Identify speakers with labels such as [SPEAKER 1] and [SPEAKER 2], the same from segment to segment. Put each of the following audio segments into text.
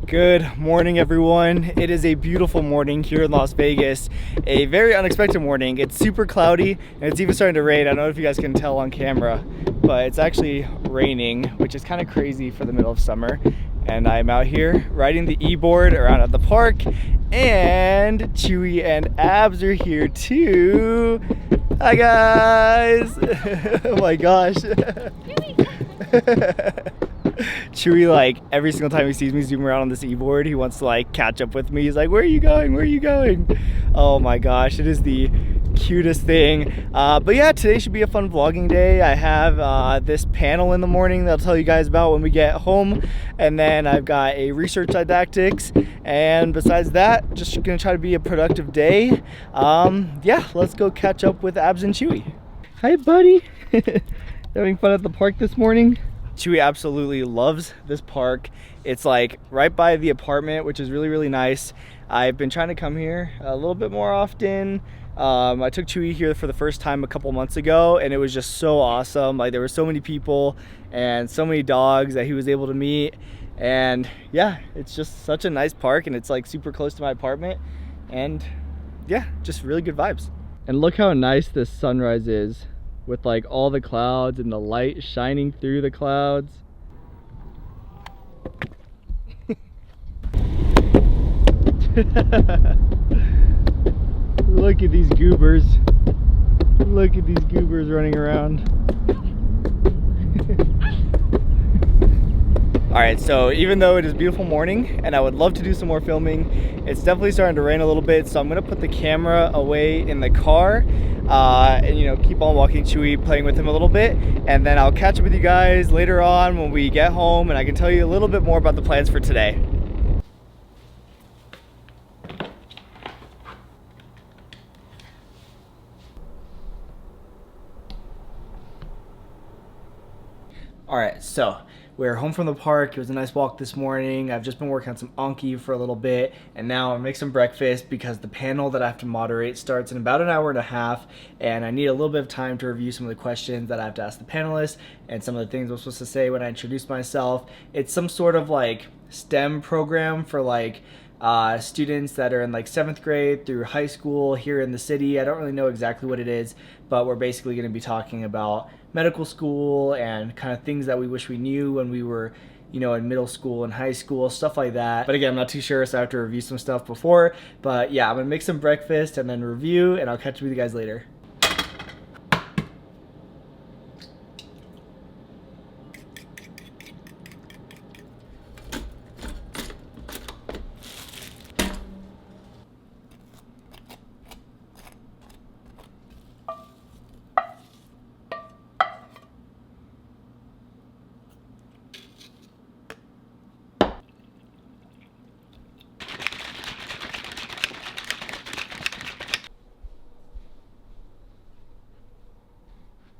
[SPEAKER 1] Good morning, everyone. It is a beautiful morning here in Las Vegas. A very unexpected morning. It's super cloudy and it's even starting to rain. I don't know if you guys can tell on camera, but it's actually raining, which is kind of crazy for the middle of summer. And I'm out here riding the e-board around at the park, and Chewy and Abs are here too. Hi guys! Oh my gosh. Chewy, like, every single time he sees me zoom around on this e-board, he wants to like catch up with me. He's like, where are you going? Where are you going? Oh my gosh, it is the cutest thing. But yeah, today should be a fun vlogging day. I have this panel in the morning that I'll tell you guys about when we get home. And then I've got a research didactics. And besides that, just gonna try to be a productive day. Yeah, let's go catch up with Abs and Chewy. Hi, buddy. Having fun at the park this morning? Chewy absolutely loves this park. It's like right by the apartment, which is really, really nice. I've been trying to come here a little bit more often. I took Chewy here for the first time a couple months ago, and it was just so awesome. Like, there were so many people and so many dogs that he was able to meet. And yeah, it's just such a nice park, and it's like super close to my apartment. And yeah, just really good vibes. And look how nice this sunrise is, with like all the clouds and the light shining through the clouds. Look at these goobers. Look at these goobers running around. Alright, so even though it is a beautiful morning and I would love to do some more filming, it's definitely starting to rain a little bit, so I'm going to put the camera away in the car and, you know, keep on walking Chewy, playing with him a little bit, and then I'll catch up with you guys later on when we get home and I can tell you a little bit more about the plans for today. Alright, so we're home from the park. It was a nice walk this morning. I've just been working on some Anki for a little bit, and now I'm making some breakfast because the panel that I have to moderate starts in about an hour and a half, and I need a little bit of time to review some of the questions that I have to ask the panelists and some of the things I'm supposed to say when I introduce myself. It's some sort of like STEM program for like students that are in like 7th grade through high school here in the city. I don't really know exactly what it is, but we're basically going to be talking about medical school and kind of things that we wish we knew when we were, you know, in middle school and high school, stuff like that. But again, I'm not too sure, so I have to review some stuff before. But yeah, I'm gonna make some breakfast and then review, and I'll catch up with you guys later.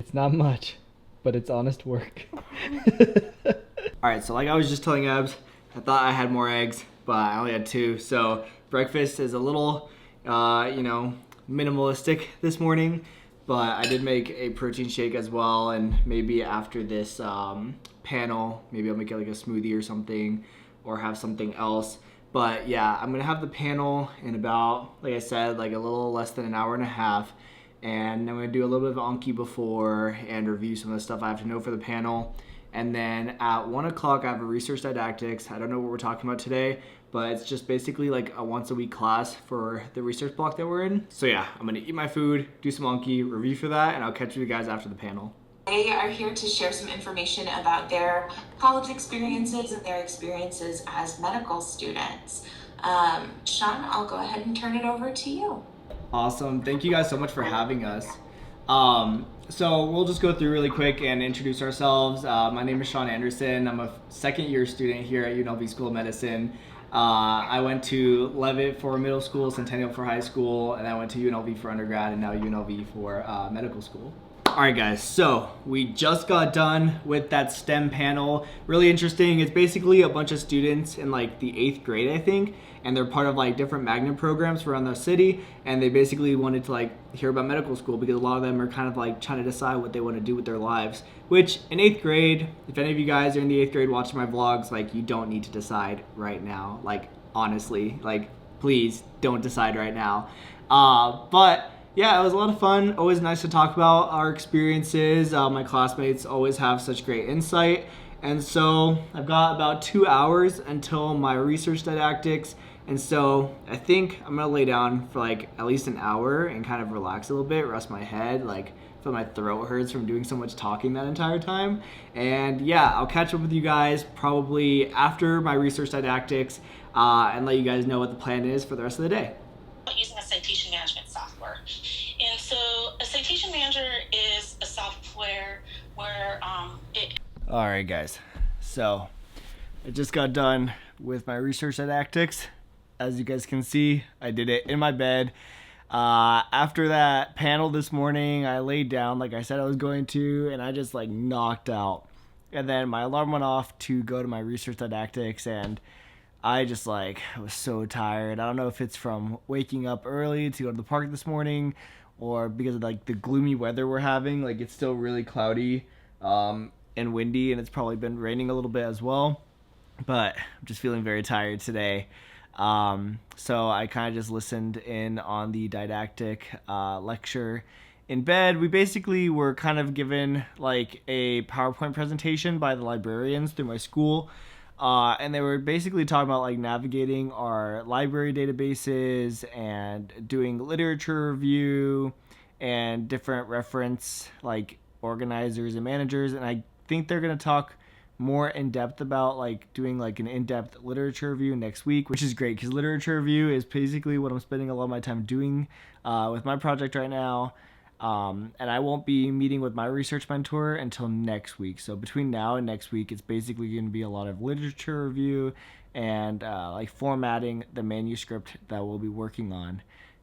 [SPEAKER 1] It's not much, but it's honest work. Alright, so like I was just telling Abs, I thought I had more eggs, but I only had 2. So breakfast is a little, you know, minimalistic this morning, but I did make a protein shake as well, and maybe after this panel, maybe I'll make it like a smoothie or something, or have something else. But yeah, I'm gonna have the panel in about, like I said, like a little less than an hour and a half. And I'm going to do a little bit of Anki before and review some of the stuff I have to know for the panel. And then at 1 o'clock I have a research didactics. I don't know what we're talking about today, but it's just basically like a once a week class for the research block that we're in. So yeah, I'm going to eat my food, do some Anki, review for that, and I'll catch you guys after the panel.
[SPEAKER 2] They are here to share some information about their college experiences and their experiences as medical students. Shaun, I'll go ahead and turn it over to you.
[SPEAKER 1] Awesome. Thank you guys so much for having us. So we'll just go through really quick and introduce ourselves. My name is Shaun Andersen. I'm a second-year student here at UNLV School of Medicine. I went to Blvd for middle school, Centennial for high school, and I went to UNLV for undergrad, and now UNLV for medical school. Alright guys, so we just got done with that STEM panel. Really interesting. It's basically a bunch of students in like the 8th grade, I think, and they're part of like different magnet programs around the city, and they basically wanted to like hear about medical school because a lot of them are kind of like trying to decide what they want to do with their lives, which in 8th grade, if any of you guys are in the 8th grade watching my vlogs, like you don't need to decide right now. Like honestly, like please don't decide right now. But yeah, it was a lot of fun. Always nice to talk about our experiences. My classmates always have such great insight. And so I've got about 2 hours until my research didactics. And so I think I'm gonna lay down for like at least an hour and kind of relax a little bit, rest my head, like feel my throat hurts from doing so much talking that entire time. And yeah, I'll catch up with you guys probably after my research didactics and let you guys know what the plan is for the rest of the day.
[SPEAKER 3] Using a citation management software. And so a citation manager is a software where
[SPEAKER 1] All right, guys. So I just got done with my research didactics. As you guys can see, I did it in my bed. After that panel this morning, I laid down like I said I was going to, and I just like knocked out. And then my alarm went off to go to my research didactics, and I just like was so tired. I don't know if it's from waking up early to go to the park this morning or because of like the gloomy weather we're having. Like it's still really cloudy and windy, and it's probably been raining a little bit as well. But I'm just feeling very tired today. So I kind of just listened in on the didactic lecture in bed. We basically were kind of given like a PowerPoint presentation by the librarians through my school. And they were basically talking about like navigating our library databases and doing literature review and different reference like organizers and managers. And I think they're going to talk more in depth about like doing like an in-depth literature review next week, which is great because literature review is basically what I'm spending a lot of my time doing with my project right now. And I won't be meeting with my research mentor until next week. So between now and next week, it's basically going to be a lot of literature review and like formatting the manuscript that we'll be working on.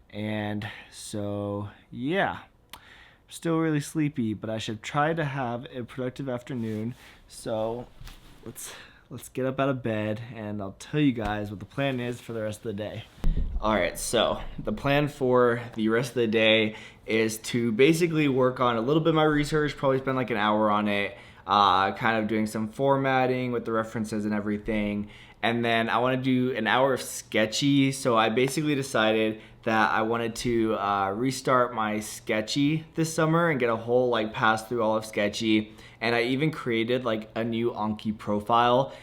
[SPEAKER 1] And so, yeah, I'm still really sleepy, but I should try to have a productive afternoon. So let's get up out of bed, and I'll tell you guys what the plan is for the rest of the day. Alright, so the plan for the rest of the day is to basically work on a little bit of my research, probably spend like an hour on it, kind of doing some formatting with the references and everything. And then I want to do an hour of Sketchy. So I basically decided that I wanted to restart my Sketchy this summer and get a whole like pass through all of Sketchy. And I even created like a new Anki profile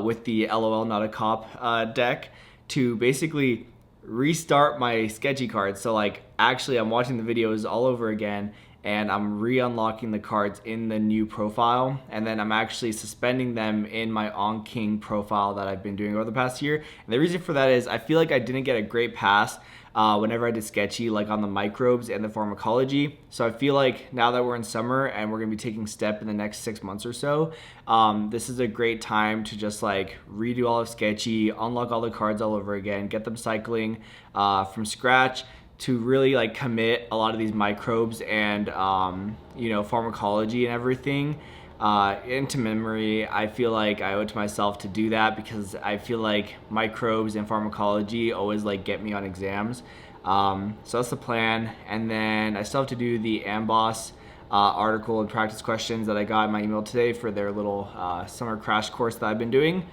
[SPEAKER 1] with the LOL Not a Cop deck to basically restart my Sketchy cards. So like actually I'm watching the videos all over again, and I'm re-unlocking the cards in the new profile, and then I'm actually suspending them in my On King profile that I've been doing over the past year. And the reason for that is I feel like I didn't get a great pass whenever I did Sketchy, like on the microbes and the pharmacology. So I feel like now that we're in summer and we're gonna be taking STEP in the next 6 months or so, this is a great time to just like redo all of Sketchy, unlock all the cards all over again, get them cycling from scratch, to really like commit a lot of these microbes and you know, pharmacology and everything into memory. I feel like I owe it to myself to do that because I feel like microbes and pharmacology always like get me on exams. So that's the plan. And then I still have to do the Amboss article and practice questions that I got in my email today for their little summer crash course that I've been doing.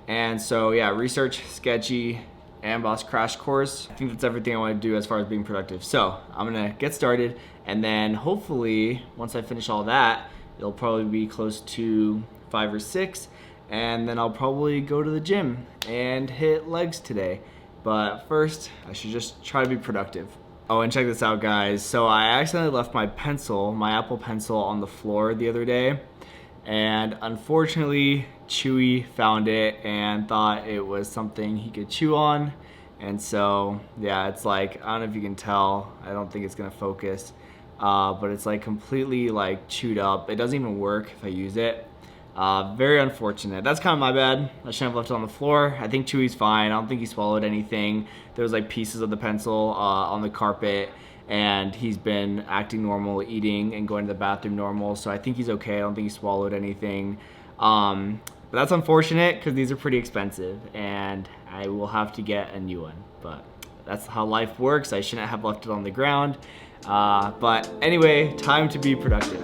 [SPEAKER 1] And so yeah, research, Sketchy, Amboss crash course. I think that's everything I want to do as far as being productive. So I'm gonna get started, and then hopefully once I finish all that, it'll probably be close to 5 or 6, and then I'll probably go to the gym and hit legs today. But first, I should just try to be productive. Oh, and check this out, guys. So I accidentally left my pencil, my Apple Pencil, on the floor the other day, and unfortunately Chewy found it and thought it was something he could chew on. And so yeah, it's like, I don't know if you can tell, I don't think it's gonna focus, but it's like completely like chewed up. It doesn't even work if I use it. Very unfortunate. That's kind of my bad. I shouldn't have left it on the floor. I think Chewy's fine. I don't think he swallowed anything. There was like pieces of the pencil on the carpet, and he's been acting normal, eating and going to the bathroom normal, so I think he's okay. I don't think he swallowed anything. But that's unfortunate because these are pretty expensive and I will have to get a new one, but that's how life works. I shouldn't have left it on the ground. But anyway, time to be productive.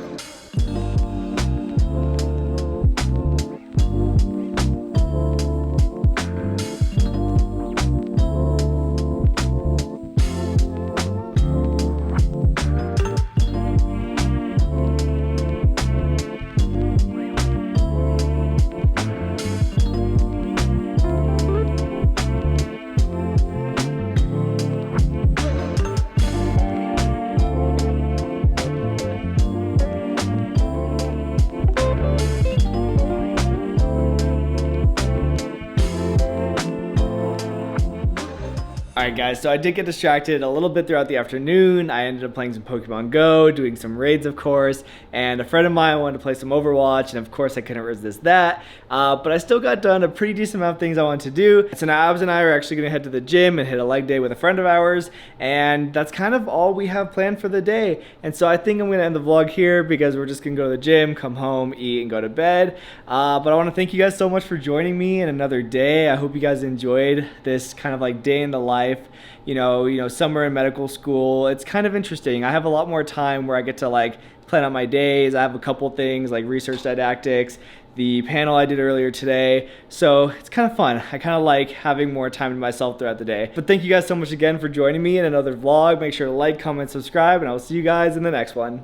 [SPEAKER 1] Alright guys, so I did get distracted a little bit throughout the afternoon. I ended up playing some Pokemon Go, doing some raids of course, and a friend of mine wanted to play some Overwatch, and of course I couldn't resist that. But I still got done a pretty decent amount of things I wanted to do. So now Abs and I are actually going to head to the gym and hit a leg day with a friend of ours, and that's kind of all we have planned for the day. And so I think I'm going to end the vlog here because we're just going to go to the gym, come home, eat, and go to bed. But I want to thank you guys so much for joining me in another day. I hope you guys enjoyed this kind of like day in the life. You know, summer in medical school. It's kind of interesting. I have a lot more time where I get to like plan out my days. I have a couple things like research didactics, the panel I did earlier today. So it's kind of fun. I kind of like having more time to myself throughout the day. But thank you guys so much again for joining me in another vlog. Make sure to like, comment, subscribe, and I will see you guys in the next one.